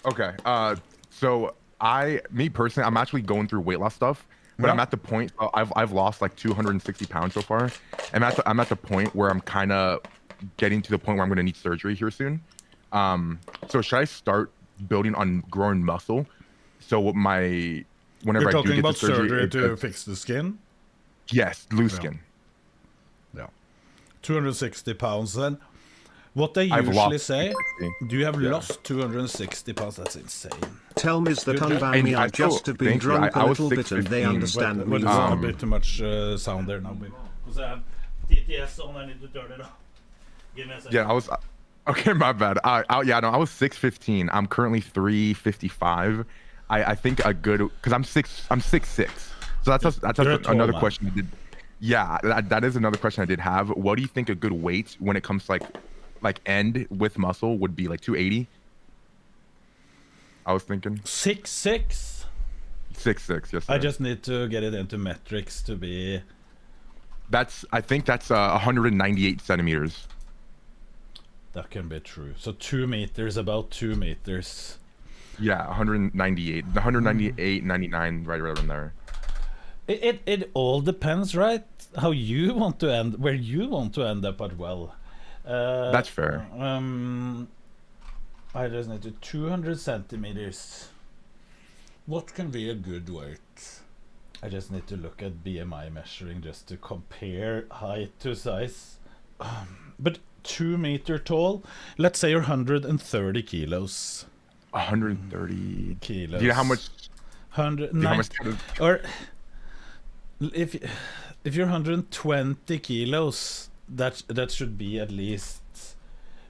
Okay. So me personally, I'm actually going through weight loss stuff, but I'm at the point. I've lost like 260 pounds so far, and I'm at the point where I'm kind of getting to the point where I'm going to need surgery here soon. So should I start building on growing muscle? So whenever You're I do talking get the about surgery to does, fix the skin? yes, lose skin. Yeah. 260 pounds then. What they I've usually lost say, 260. do you have lost 260 pounds? That's insane. Tell Miz that You unban me, I just have been drunk a little bit and they understand me. There's a bit too much sound there now. Because I have TTS on, I need to turn it off. Give me a second. Yeah, I was... Okay, my bad. I was 6'15". I'm currently 355. I think a good... Because I'm 6'6". So that's another question I did... Yeah, that is another question I did have. What do you think a good weight when it comes to like end with muscle would be? Like 280? I was thinking 6'6". 6'6", yes sir. I just need to get it into metrics to be... I think that's 198 centimeters. That can be true. So 2 meters, about 2 meters. Yeah, 198, 99, right around there. It all depends, right? How you want to end, where you want to end up at well. That's fair. I just need to 200 centimeters. What can be a good weight? I just need to look at BMI measuring just to compare height to size. But 2 meter tall, let's say you're 130 kilos. 130 kilos. Do you know how much? 190 or if you're 120 kilos, that should be at least.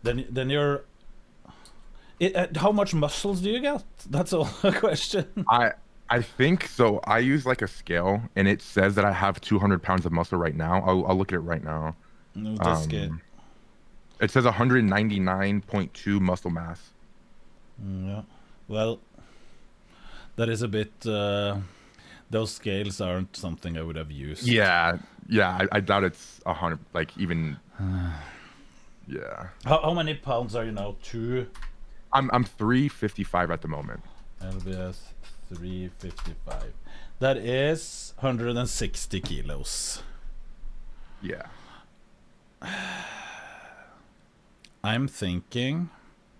Then you're. How much muscles do you get? That's all a question. I think so. I use like a scale, and it says that I have 200 pounds of muscle right now. I'll look at it right now. It says 199.2 muscle mass. Yeah. Well, that is a bit. Those scales aren't something I would have used. Yeah. I doubt it's 100. Like even. Yeah. How many pounds are you now? I'm 355 at the moment. LBS 355. That is 160 kilos. Yeah. I'm thinking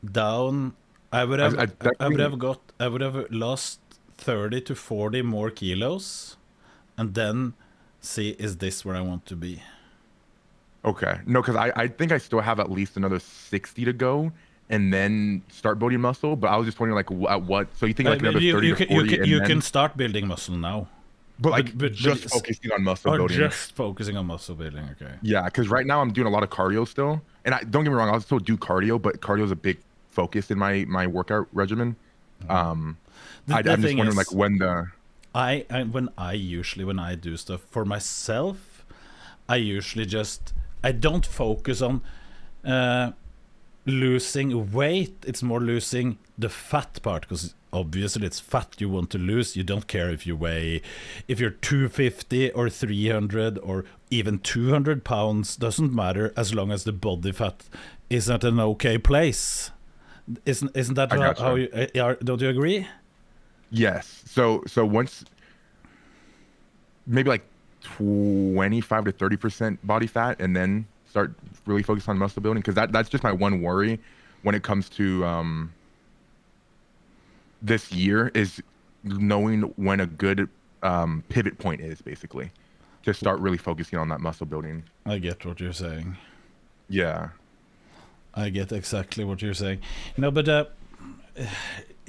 down. I would have lost 30 to 40 more kilos, and then see, is this where I want to be? Okay. No, because I think I still have at least another 60 to go, and then start building muscle. But I was just wondering, like, at what? So you think like another 30 to 40? You can start building muscle now. But just focusing on muscle building. Just focusing on muscle building, okay. Yeah, because right now I'm doing a lot of cardio still. And don't get me wrong, I'll still do cardio, but cardio is a big focus in my workout regimen. I'm just wondering, like, when the... when I do stuff for myself, I usually I don't focus on losing weight. It's more losing the fat part, because obviously it's fat you want to lose. You don't care if you're 250 or 300 or even 200 pounds, doesn't matter, as long as the body fat is at an okay place. Isn't that how you are? Don't you agree? Yes. So once maybe like 25 to 30% body fat, and then start really focus on muscle building, because that's just my one worry when it comes to this year, is knowing when a good pivot point is, basically, to start really focusing on that muscle building. I get what you're saying. Yeah. I get exactly what you're saying. No, but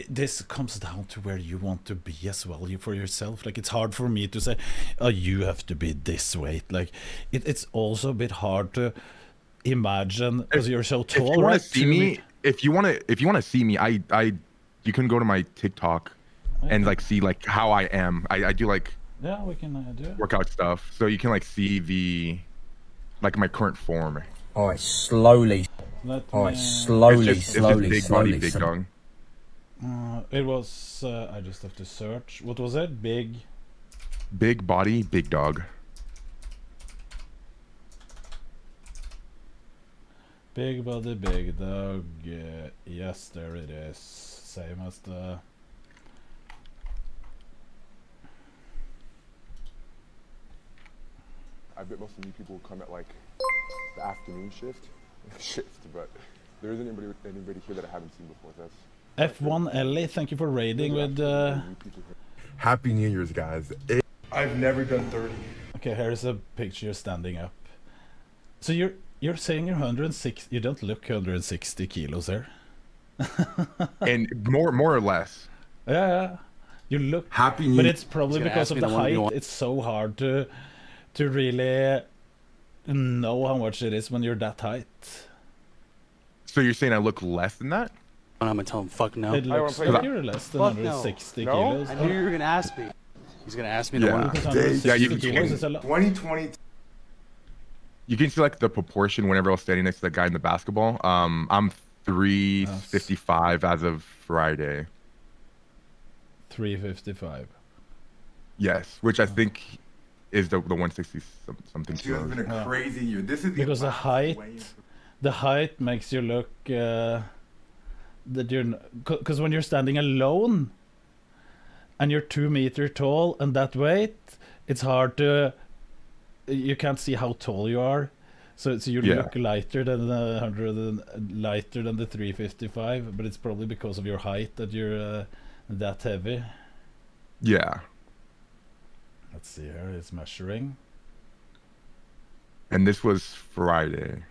this comes down to where you want to be as well, for yourself. Like, it's hard for me to say, oh, you have to be this weight. Like, it's also a bit hard to imagine, because you're so tall. If you want to see me, if you want to see me, you can go to my TikTok and like see like how I am. I do like we can do workout stuff, so you can like see my current form. All right, slowly. Slowly. It's just big body, big dog. It was. I just have to search. What was it? Big body, big dog. Big body, big dog. Yes, there it is. same as the. I bet most of you people come at like the afternoon shift, but there isn't anybody here that I haven't seen before. That's F1 Ellie, thank you for raiding with. Happy New Year's, guys. I've never done 30. Okay, here's a picture standing up. So you're saying you're 160? You don't look 160 kilos there. And more or less. Yeah, you look happy. But it's probably because of the height. It's so hard to really know how much it is when you're that height. So you're saying I look less than that? I'm gonna tell him fuck no. It looks like you're less than 160 kilos. I knew you were gonna ask me. He's gonna ask me to one. Yeah, you can 2020. You can see like the proportion whenever I was standing next to the guy in the basketball. I'm 355 as of Friday. 355. Yes, which I think is the 160 something. It's been a crazy year. This is because the height makes you look that you're, because when you're standing alone and you're 2 meters tall and that weight, it's hard to, you can't see how tall you are, so you look lighter than the 100 and lighter than the 355, but it's probably because of your height that you're that heavy. Yeah. Let's see here, it's measuring. And this was Friday.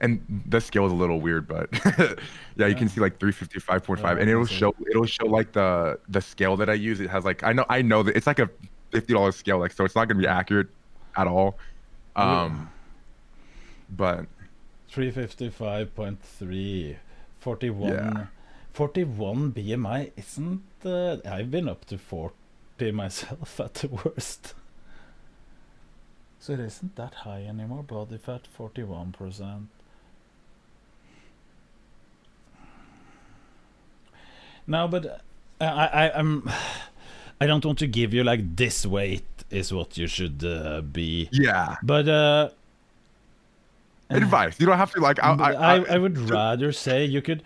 And the scale is a little weird, but yeah, you can see like 355.5, and it'll show like the scale that I use. It has like I know that it's like a $50 scale, like, so it's not gonna be accurate at all. But 355.3, 41, 41 BMI isn't. I've been up to 40 myself at the worst. So it isn't that high anymore. Body fat 41%. No, but I don't want to give you like this weight is what you should be. Yeah. But advice. You don't have to like. I would rather say you can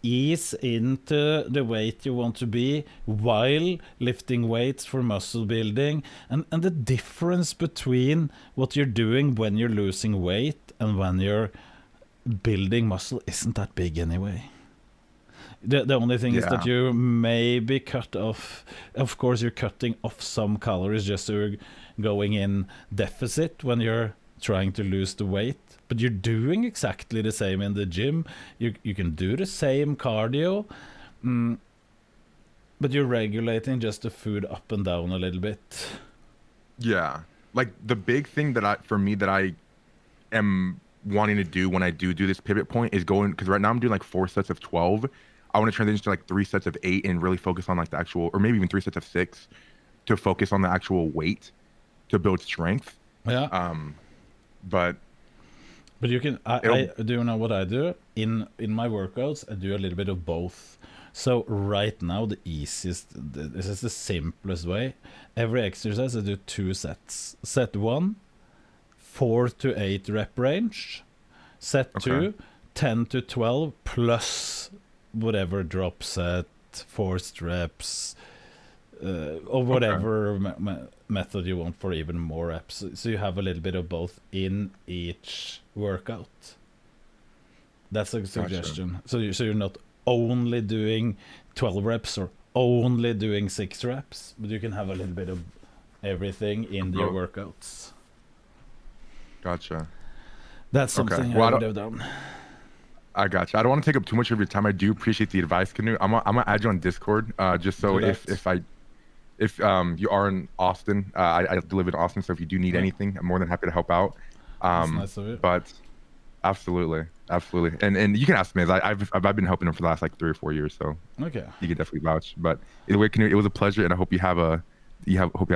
ease into the weight you want to be while lifting weights for muscle building, and the difference between what you're doing when you're losing weight and when you're building muscle isn't that big anyway. The only thing is that you maybe cut off. Of course, you're cutting off some calories just so you're going in deficit when you're trying to lose the weight. But you're doing exactly the same in the gym. You can do the same cardio, but you're regulating just the food up and down a little bit. Yeah, like the big thing that I am wanting to do when I do this pivot point is going, because right now I'm doing like 4 sets of 12. I want to transition to like 3 sets of 8 and really focus on like the actual, or maybe even 3 sets of 6 to focus on the actual weight to build strength. Yeah. But you can. I do you know what I do in my workouts? I do a little bit of both. So right now the easiest, this is the simplest way. Every exercise I do 2 sets. Set 1, 4 to 8 rep range. Set 2, 10 to 12 plus whatever drop set, forced reps, or whatever method you want for even more reps. So you have a little bit of both in each workout. That's a suggestion. Gotcha. So you're not only doing 12 reps or only doing 6 reps, but you can have a little bit of everything in your workouts. Gotcha. That's something I would have done. I got you. I don't want to take up too much of your time. I do appreciate the advice, Knut. I'm gonna add you on Discord, just so if you are in Austin, I live in Austin, so if you do need anything, I'm more than happy to help out. That's nice of you. But absolutely, and you can ask me. I've been helping him for the last like 3 or 4 years, so you can definitely vouch. But either way, Knut, it was a pleasure, and I hope you have a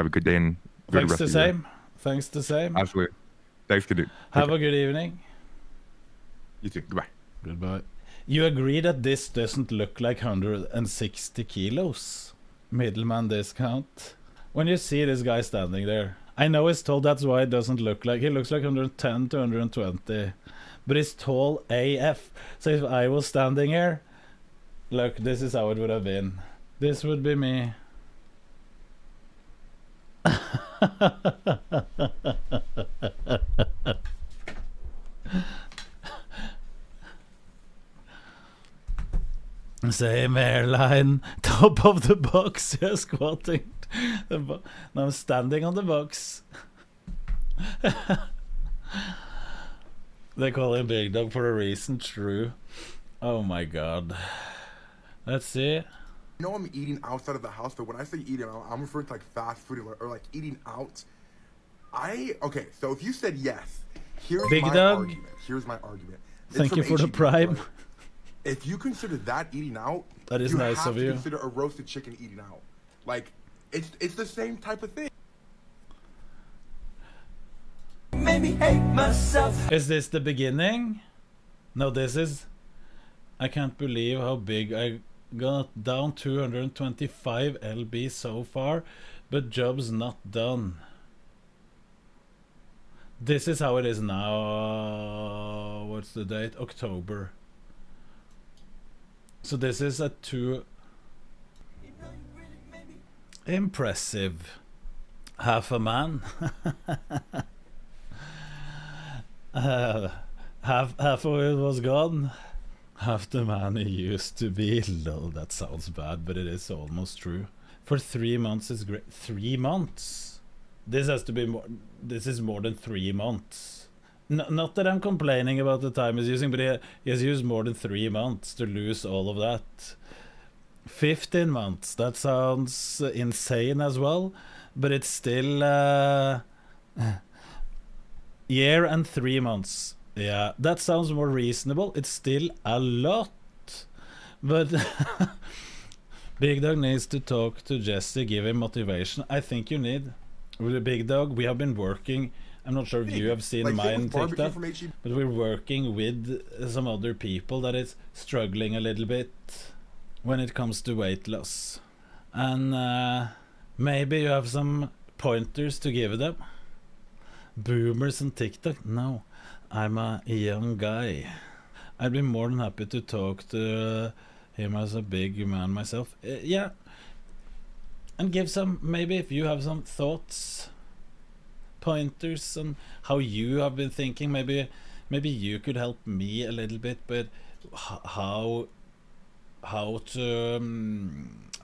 good day and good rest of the year. Thanks the same. Absolutely. Thanks, Knut. Have a good evening. You too. Goodbye. Goodbye. You agree that this doesn't look like 160 kilos? Middleman discount. When you see this guy standing there, I know he's tall, that's why it doesn't look like. He looks like 110 to 120. But he's tall AF. So if I was standing here, Look, this is how it would have been. This would be me. Same airline, top of the box, you're squatting. Now I'm standing on the box. They call him Big Dog for a reason, true. Oh my god. Let's see. I know I'm eating outside of the house, but when I say eating, I'm referring to like fast food or like eating out. Okay, so if you said yes, here's Big my Dog. argument. Here's my argument. Thank you for the prime. Right? If you consider that eating out, that is nice of you. You have to consider a roasted chicken eating out. Like, it's the same type of thing. Made me hate myself. Is this the beginning? No, this is... I can't believe how big I got down 225 lb so far, but job's not done. This is how it is now. What's the date? October. So this is a 2... Impressive. Half a man. Half of it was gone. Half the man he used to be. Lol, that sounds bad, but it is almost true. For 3 months is great. 3 months? This has to be more. This is more than 3 months. Not that I'm complaining about the time he's using, but he has used more than 3 months to lose all of that. 15 months. That sounds insane as well, but it's still year and 3 months. Yeah, that sounds more reasonable. It's still a lot, but Big Dog needs to talk to Jesse, give him motivation. I think you need. With the Big Dog, we have been working. I'm not sure if you have seen mine TikTok, but we're working with some other people that is struggling a little bit when it comes to weight loss, and maybe you have some pointers to give them. Boomers on TikTok? No, I'm a young guy. I'd be more than happy to talk to him as a big man myself. Yeah, and give some, maybe if you have some thoughts, pointers on how you have been thinking, maybe you could help me a little bit, but how to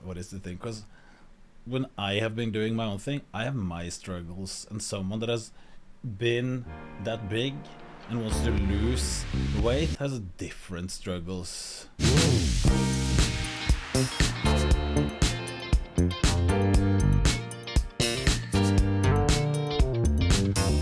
what is the thing, because when I have been doing my own thing, I have my struggles, and someone that has been that big and wants to lose weight has different struggles. Ooh.